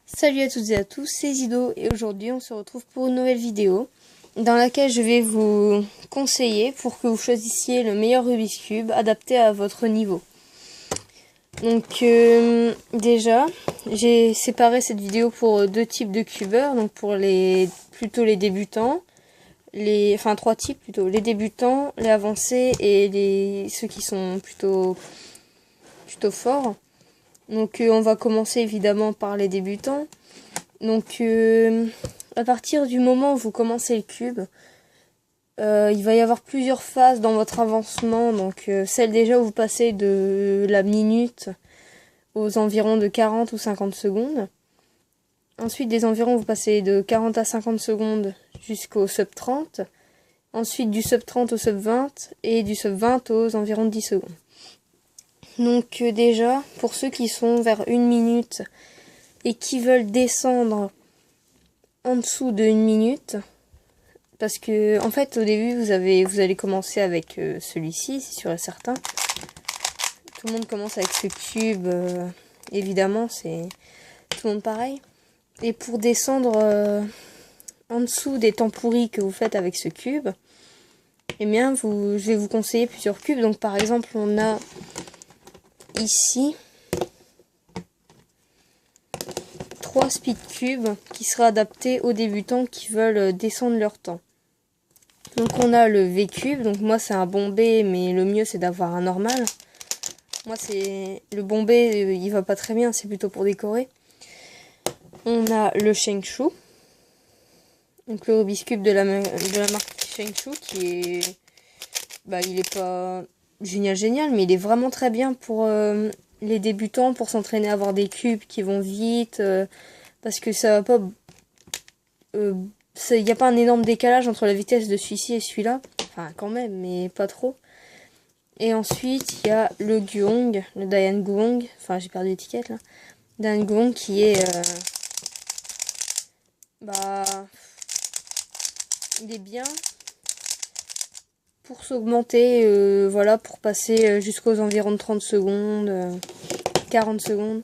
Salut à toutes et à tous, c'est Zido et aujourd'hui on se retrouve pour une nouvelle vidéo dans laquelle je vais vous conseiller pour que vous choisissiez le meilleur Rubik's Cube adapté à votre niveau. Donc déjà, j'ai séparé cette vidéo pour deux types de cubeurs, donc pour plutôt les débutants, trois types plutôt, les débutants, les avancés et ceux qui sont plutôt forts. Donc on va commencer évidemment par les débutants. Donc à partir du moment où vous commencez le cube, il va y avoir plusieurs phases dans votre avancement. Donc celle déjà où vous passez de la minute aux environs de 40 ou 50 secondes. Ensuite des environs vous passez de 40 à 50 secondes jusqu'au sub 30. Ensuite du sub 30 au sub 20 et du sub 20 aux environs de 10 secondes. Donc déjà, pour ceux qui sont vers 1 minute et qui veulent descendre en dessous de 1 minute, parce que en fait au début vous allez commencer avec celui-ci, c'est sûr et certain. Tout le monde commence avec ce cube, évidemment, c'est tout le monde pareil. Et pour descendre en dessous des temps pourris que vous faites avec ce cube, eh bien je vais vous conseiller plusieurs cubes. Donc par exemple on a ici 3 speed cubes qui seraient adaptés aux débutants qui veulent descendre leur temps. Donc on a le V cube, donc moi c'est un bombé, mais le mieux c'est d'avoir un normal. Moi c'est le bombé, il va pas très bien, c'est plutôt pour décorer. On a le Shengshu, donc le Rubik's Cube de la marque Shengshu qui est, il est pas génial, mais il est vraiment très bien pour les débutants, pour s'entraîner à avoir des cubes qui vont vite, parce que ça va pas, il n'y a pas un énorme décalage entre la vitesse de celui-ci et celui-là, enfin quand même, mais pas trop. Et ensuite il y a le Guong, le Dayan Guong, enfin j'ai perdu l'étiquette là, Dayan Guong qui est, il est bien pour s'augmenter, voilà, pour passer jusqu'aux environs de 30 secondes, 40 secondes.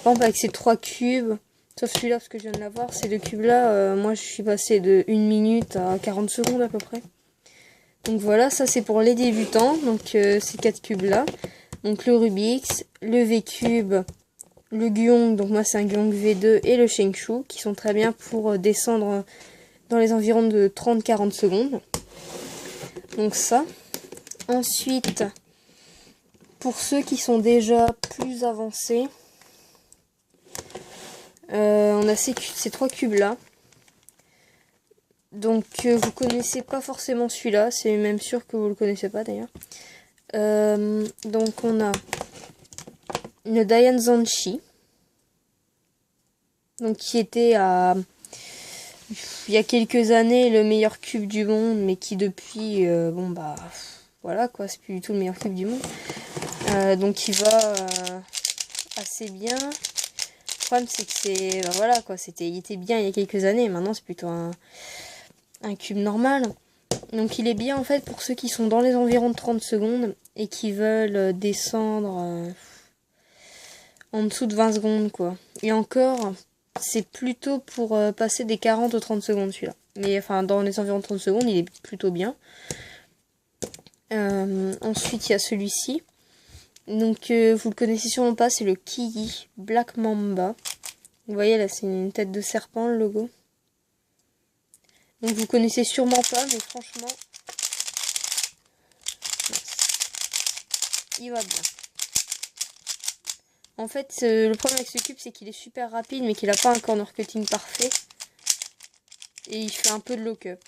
Par exemple, avec ces 3 cubes, sauf celui-là parce que je viens de l'avoir, ces 2 cubes-là, moi je suis passée de 1 minute à 40 secondes à peu près. Donc voilà, ça c'est pour les débutants, donc ces 4 cubes-là. Donc le Rubik's, le V-Cube, le Guong, donc moi c'est un Guong V2 et le Shengshu, qui sont très bien pour descendre dans les environs de 30-40 secondes. Donc ça. Ensuite, pour ceux qui sont déjà plus avancés, on a ces 3 cubes là. Donc vous connaissez pas forcément celui-là, c'est même sûr que vous le connaissez pas d'ailleurs. Donc on a le Dayan Zanshi, donc qui était il y a quelques années le meilleur cube du monde, mais qui depuis voilà quoi, c'est plus du tout le meilleur cube du monde. Donc il va assez bien. Le problème c'est que voilà quoi, il était bien il y a quelques années, maintenant c'est plutôt un cube normal. Donc il est bien en fait pour ceux qui sont dans les environs de 30 secondes et qui veulent descendre en dessous de 20 secondes quoi. Et encore, c'est plutôt pour passer des 40 aux 30 secondes celui-là. Mais enfin dans les environs de 30 secondes il est plutôt bien. Ensuite il y a celui-ci. Donc vous le connaissez sûrement pas, c'est le Kiyi Black Mamba. Vous voyez là c'est une tête de serpent le logo. Donc vous connaissez sûrement pas, mais franchement il va bien. En fait le problème avec ce cube c'est qu'il est super rapide mais qu'il n'a pas un corner cutting parfait. Et il fait un peu de lock-up.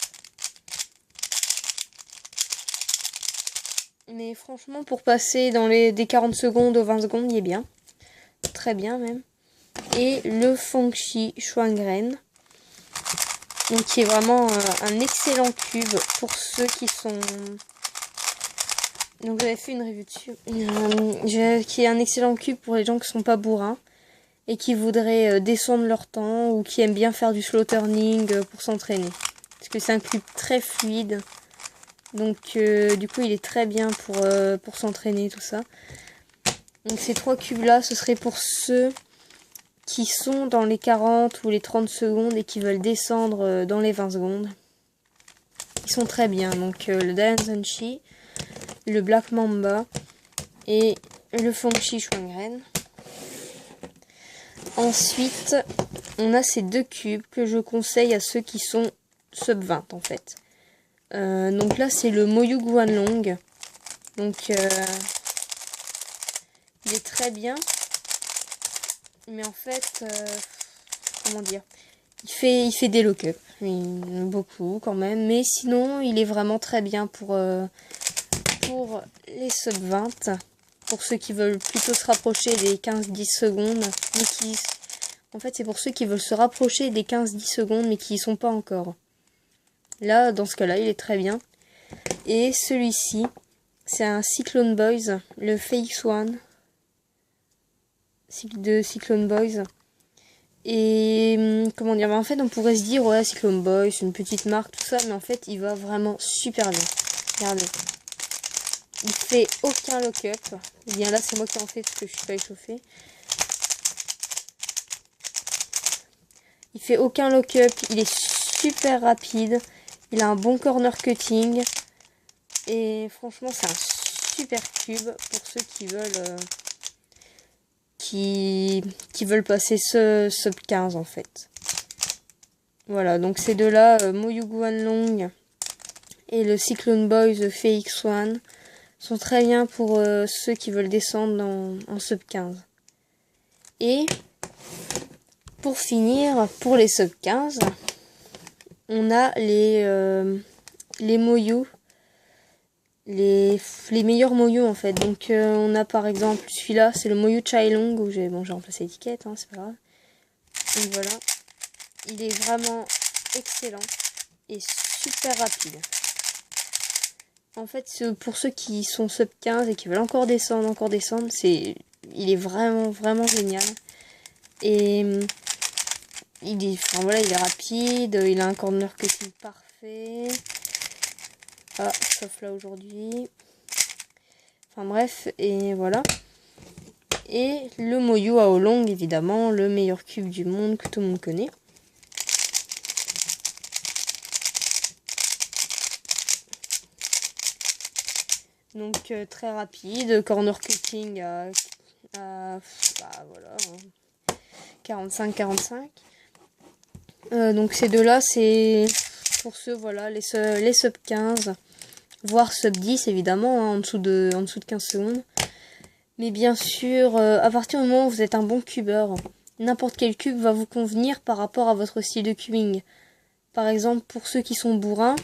Mais franchement pour passer dans des 40 secondes aux 20 secondes il est bien. Très bien même. Et le Fengshi Shuangren. Donc qui est vraiment un excellent cube pour ceux qui sont... Donc j'avais fait une review dessus. Qui est un excellent cube pour les gens qui sont pas bourrins. Et qui voudraient descendre leur temps. Ou qui aiment bien faire du slow turning pour s'entraîner. Parce que c'est un cube très fluide. Donc du coup il est très bien pour s'entraîner tout ça. Donc ces 3 cubes là ce serait pour ceux qui sont dans les 40 ou les 30 secondes et qui veulent descendre dans les 20 secondes. Ils sont très bien. Donc le Dian Zenshi, le Black Mamba et le Fengshi Shuangren. Ensuite, on a ces deux cubes que je conseille à ceux qui sont sub 20 en fait. Donc là, c'est le Moyu Guanlong. Donc, il est très bien. Mais en fait, comment dire, il fait des lock-up. Beaucoup quand même. Mais sinon, il est vraiment très bien pour les sub 20. Pour ceux qui veulent plutôt se rapprocher des 15-10 secondes. Mais qui, en fait, c'est pour ceux qui veulent se rapprocher des 15-10 secondes mais qui y sont pas encore. Là, dans ce cas-là, il est très bien. Et celui-ci, c'est un Cyclone Boys, le FX1 de Cyclone Boys. Et comment dire, en fait, on pourrait se dire, ouais, Cyclone Boys, c'est une petite marque, tout ça, mais en fait, il va vraiment super bien. Regardez. Il fait aucun lock-up. Et bien là, c'est moi qui en fais parce que je suis pas échauffée. Il fait aucun lock-up, il est super rapide. Il a un bon corner cutting. Et franchement, c'est un super cube pour ceux qui veulent qui veulent passer ce sub 15 en fait. Voilà, donc ces deux-là, Moyu Guanlong et le Cyclone Boys FX1 sont très bien pour ceux qui veulent descendre en sub 15. Et pour finir, pour les sub 15, on a les Moyu, les meilleurs Moyu en fait. Donc on a par exemple celui-là, c'est le Moyu Chailong où j'ai remplacé l'étiquette, hein, c'est pas grave. Donc voilà, il est vraiment excellent et super rapide. En fait, pour ceux qui sont sub 15 et qui veulent encore descendre, il est vraiment génial. Et il est rapide, il a un corner cutting parfait. Ah, sauf là aujourd'hui. Enfin bref, et voilà. Et le Moyu Aolong, évidemment, le meilleur cube du monde que tout le monde connaît. Donc très rapide, corner cutting à voilà, 45-45. Donc ces deux-là, c'est pour ceux, voilà, les sub 15, voire sub 10 évidemment, hein, en dessous de 15 secondes. Mais bien sûr, à partir du moment où vous êtes un bon cubeur, n'importe quel cube va vous convenir par rapport à votre style de cubing. Par exemple, pour ceux qui sont bourrins,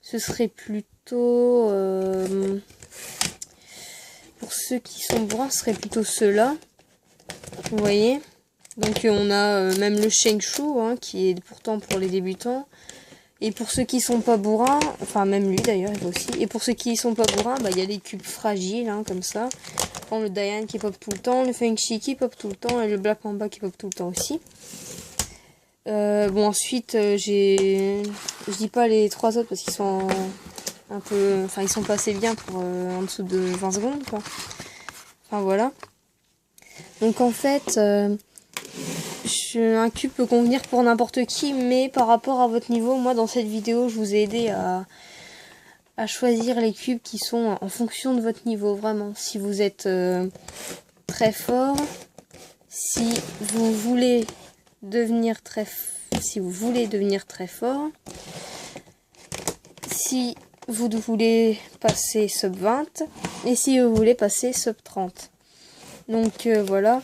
ce serait plutôt... pour ceux qui sont bourrins, ce serait plutôt ceux-là. Vous voyez? Donc on a même le Shengshu, hein, qui est pourtant pour les débutants. Et pour ceux qui sont pas bourrins, enfin même lui d'ailleurs, il va aussi. Et pour ceux qui sont pas bourrins, bah il y a les cubes fragiles, hein, comme ça. Le Dian qui pop tout le temps, le Fengshi qui pop tout le temps et le Black Mamba qui pop tout le temps aussi. Bon ensuite je dis pas les trois autres parce qu'ils sont un peu, enfin ils sont pas assez bien pour en dessous de 20 secondes quoi. Enfin voilà. Donc en fait un cube peut convenir pour n'importe qui, mais par rapport à votre niveau, moi dans cette vidéo je vous ai aidé à choisir les cubes qui sont en fonction de votre niveau, vraiment. Si vous êtes très fort, si vous voulez devenir très fort, si vous voulez passer sub 20 et si vous voulez passer sub 30. Donc voilà.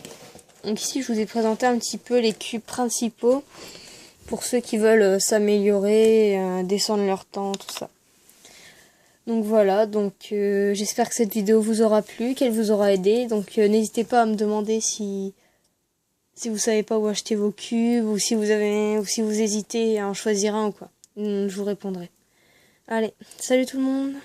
Donc ici je vous ai présenté un petit peu les cubes principaux pour ceux qui veulent s'améliorer, descendre leur temps, tout ça. Donc voilà, donc j'espère que cette vidéo vous aura plu, qu'elle vous aura aidé. Donc n'hésitez pas à me demander si vous savez pas où acheter vos cubes ou si vous hésitez à en choisir un ou quoi. Je vous répondrai. Allez, salut tout le monde!